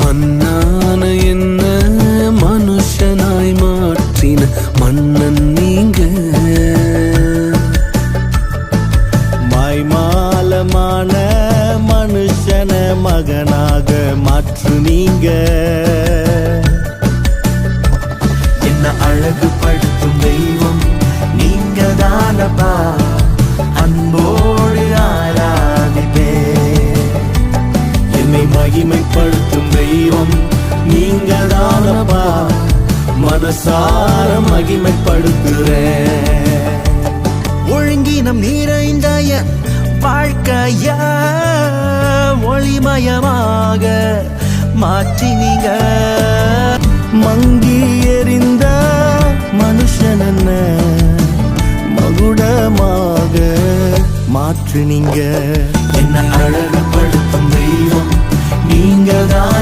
மண்ணான என்ன மனுஷனாய் மாற்றின மன்னன் நீங்க. மாய்மாலமான மனுஷன மகனாக மாற்று நீங்க. என்ன அழகுபடுத்தும் தெய்வம் நீங்க தானப்பா, அன்போடு ஆராதிப்பே. என்னை மகிமைப்படுத்தும் தெய்வம் நீங்க தானப்பா, மனசார மகிமைப்படுத்துறேன். ஒழுங்கினம் நிறைந்த என் வாழ்க்கைய ஒளிமயமாக மாற்றினீங்க. மங்கி எறிந்த மனுஷன் என்ன மகுடமாக மாற்று நீங்க. என்ன அழகுபடுத்தும் தெய்வம் நீங்க தான்.